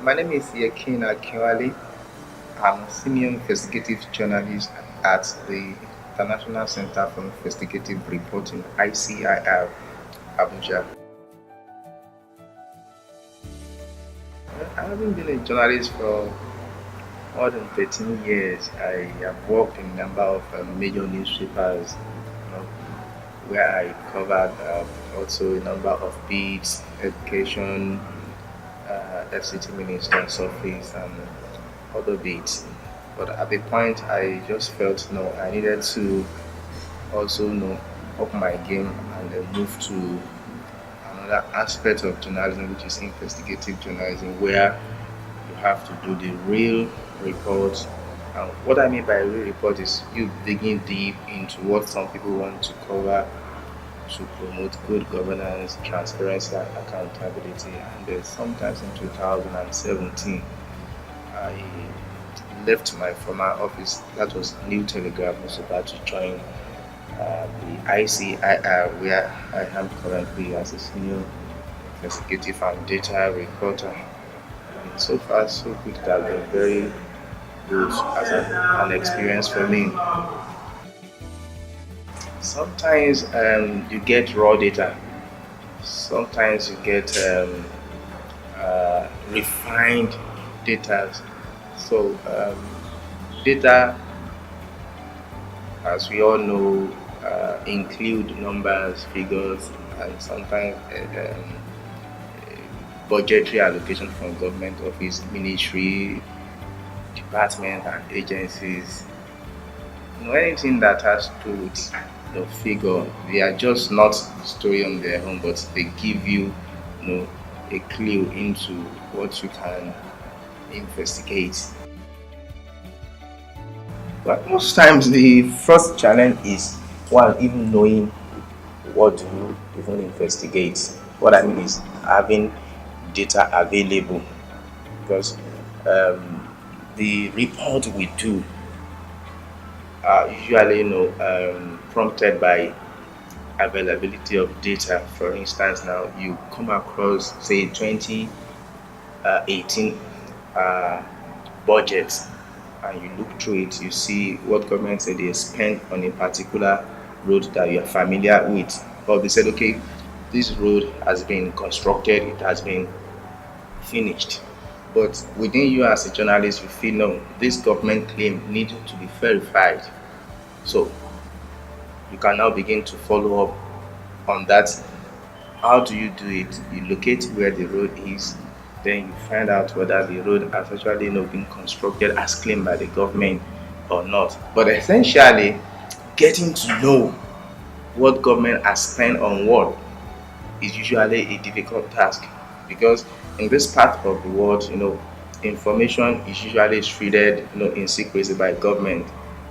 My name is Yekin Akinwale. I'm a senior investigative journalist at the International Center for Investigative Reporting (ICIR) Abuja. I haven't been a journalist for more than 13 years. I have worked in a number of major newspapers, where I covered also a number of beats, education, FCT Minister's office, and other beats. But at the point, I just felt no, I needed to also up my game and then move to another aspect of journalism, which is investigative journalism, where you have to do the real reports. And what I mean by real report is you digging deep into what some people want to cover to promote good governance, transparency, and accountability. And then sometimes in 2017, I left my former office, that was New Telegraph, was about to join the ICIR, where I am currently as a senior investigative and data reporter. And so far, so good. It has been very good as an experience for me. Sometimes you get raw data, sometimes you get refined data. So, data, as we all know, include numbers, figures, and sometimes budgetary allocation from government office, ministry, departments, and agencies. Anything that has to do with the figure, they are just not story on their own, but they give you, a clue into what you can investigate. But most times the first challenge is one even knowing what do you even investigate. What I mean is having data available, because the report we do are usually prompted by availability of data. For instance, now you come across say 2018 budget, and you look through it, you see what government said they spent on a particular road that you are familiar with. Or they said, okay, this road has been constructed, it has been finished. But within you as a journalist, you feel no, this government claim needs to be verified. So you can now begin to follow up on that. How do you do it? You locate where the road is, then you find out whether the road has actually been constructed as claimed by the government or not. But essentially, getting to know what government has spent on what is usually a difficult task, because in this part of the world, information is usually treated, in secrecy by government.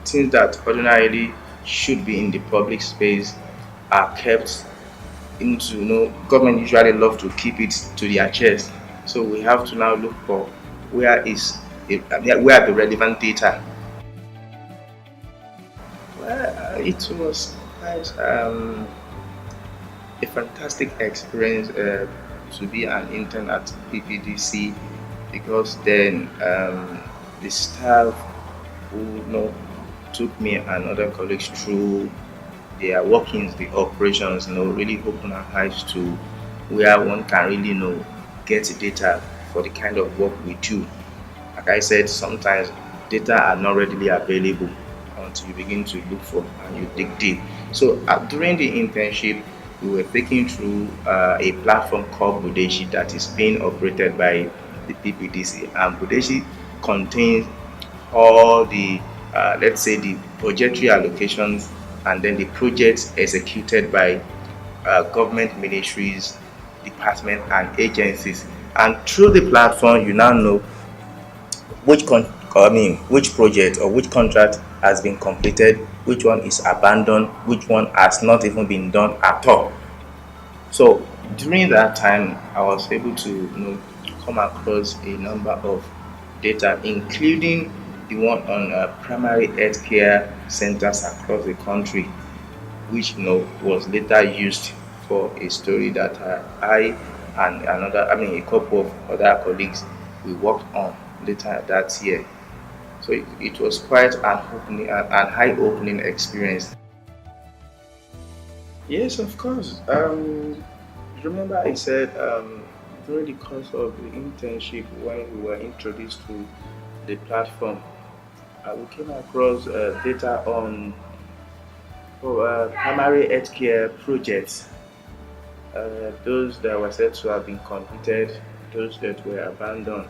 Things that ordinarily should be in the public space are kept into, government usually love to keep it to their chest. So we have to now look for where the relevant data. Well, it was quite a fantastic experience to be an intern at PPDC, because then the staff who took me and other colleagues through their workings, the operations, really open our eyes to where one can really get data for the kind of work we do. Like I said, sometimes data are not readily available until you begin to look for and you dig deep. So during the internship, we were taken through a platform called Budeshi that is being operated by the PPDC, and Budeshi contains all the let's say the budgetary allocations and then the projects executed by government ministries, departments, and agencies. And through the platform, you now know which project or which contract has been completed, which one is abandoned, which one has not even been done at all. So during that time, I was able to come across a number of data, including the one on primary healthcare centers across the country, which was later used for a story that I and a couple of other colleagues we worked on later that year. So it was quite an eye-opening experience. Yes, of course. Remember I said during the course of the internship when we were introduced to the platform, we came across data on primary healthcare projects, those that were said to have been completed, those that were abandoned.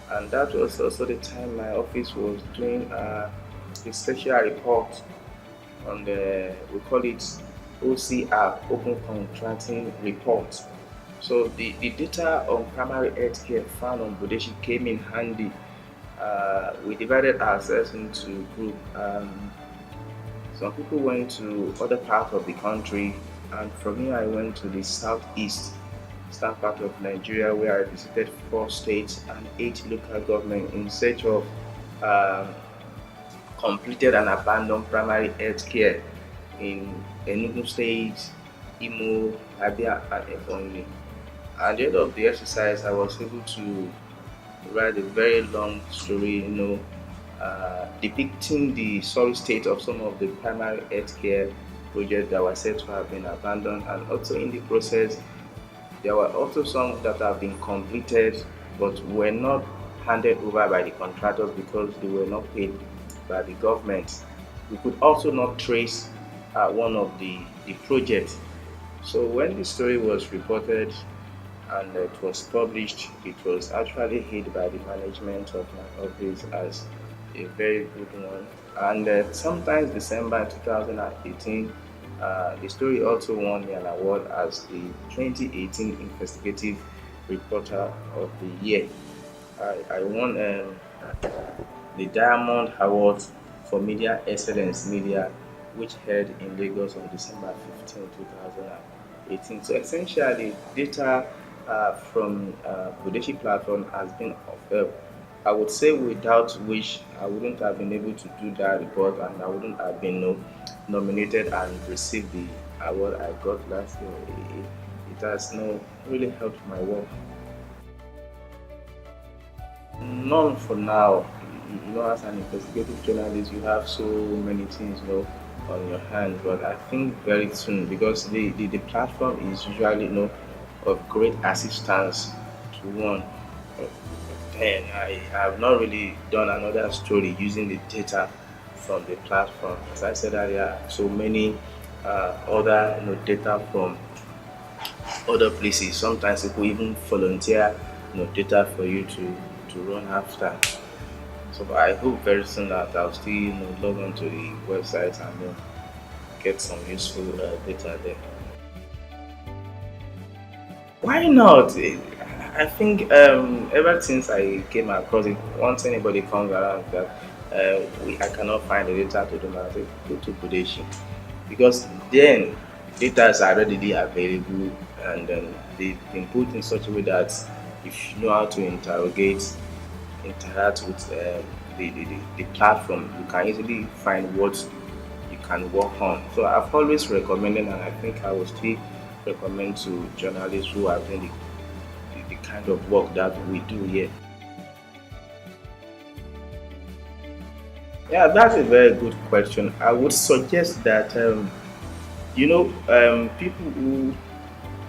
And that was also the time my office was doing a special report on the, we call it OCR, Open Contracting Report. So the data on primary healthcare found on Budeshi came in handy. We divided ourselves into group. Some people went to other parts of the country, and from here I went to the southeast, southern part of Nigeria, where I visited 4 states and 8 local governments in search of um, completed and abandoned primary health care in Enugu State, Imo, Abia, and Ebonyi. At the end of the exercise, I was able to write a very long story, depicting the sorry state of some of the primary healthcare projects that were said to have been abandoned, and also in the process, there were also some that have been completed but were not handed over by the contractors because they were not paid by the government. We could also not trace one of the projects. So when the story was reported and it was published, it was actually hailed by the management of my office as a very good one. And sometimes December 2018, the story also won me an award as the 2018 Investigative Reporter of the Year. I won the Diamond Award for Media Excellence Media, which held in Lagos on December 15, 2018. So essentially, data from Budeshi platform has been of help. I would say without which I wouldn't have been able to do that report, and I wouldn't have been nominated and received the award I got last year. It has really helped my work. None for now. As an investigative journalist, you have so many things, on your hands. But I think very soon, because the platform is usually, of great assistance to one. And I have not really done another story using the data from the platform. As I said earlier, so many other data from other places. Sometimes people even volunteer data for you to run after. So I hope very soon that I'll still log on to the website and get some useful data there. Why not? I think ever since I came across it, once anybody comes around that I cannot find the data to do, I say go to Budeshi, because then data is already available, and they've been put in such a way that if you know how to interact with the platform, you can easily find what you can work on. So I've always recommended, and I think I will still recommend to journalists who are doing the kind of work that we do here. Yeah, that's a very good question. I would suggest that people who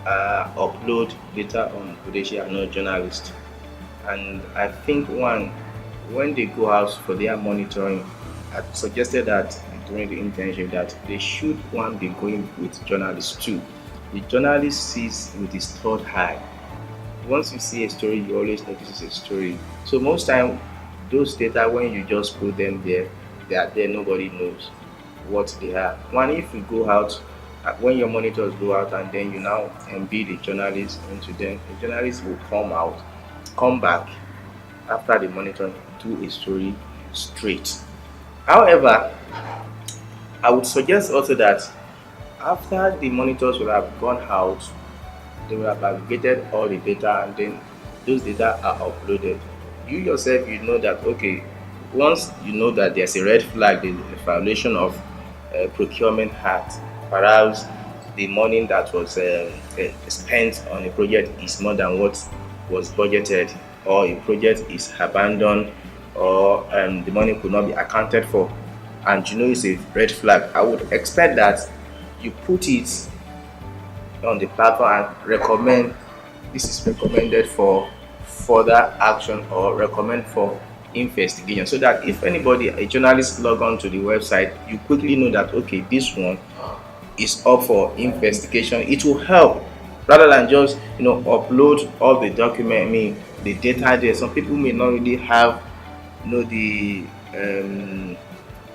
upload data on Budeshi are not journalists, and I think when they go out for their monitoring, I suggested that during the internship that they should be going with journalists too. The journalist sees with his third eye. Once you see a story, you always notice it's a story. So most time, those data when you just put them there, they are there. Nobody knows what they are. One, if you go out, when your monitors go out, and then you now embed the journalist into them, the journalist will come back after the monitor do a story straight. However, I would suggest also that after the monitors will have gone out, they will have aggregated all the data, and then those data are uploaded. You yourself, you know that, okay, once you know that there's a red flag, there's a violation of procurement act, perhaps the money that was spent on a project is more than what was budgeted, or a project is abandoned, or the money could not be accounted for, and you know it's a red flag, I would expect that you put it on the platform and recommend this is recommended for further action, or recommend for investigation, so that if anybody, a journalist, log on to the website, you quickly know that okay, this one is up for investigation. It will help rather than just upload all the document, I mean the data there. Some people may not really have you know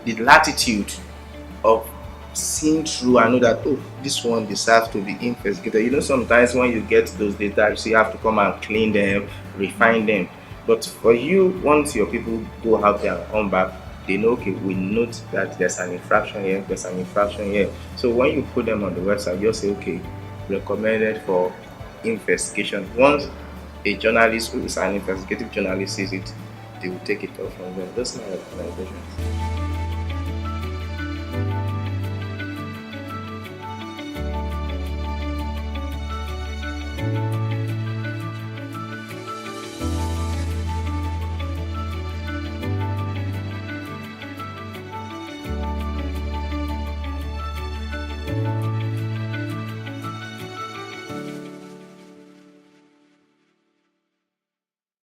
the latitude of seeing through and know that oh, this one deserves to be investigated. Sometimes when you get those data, you see, you have to come and clean them, refine them. But for you, once your people go out there and come back, they know okay, we note that there's an infraction here, there's an infraction here. So when you put them on the website, you say okay, recommended for investigation. Once a journalist who is an investigative journalist sees it, they will take it off from there. That's my recommendation.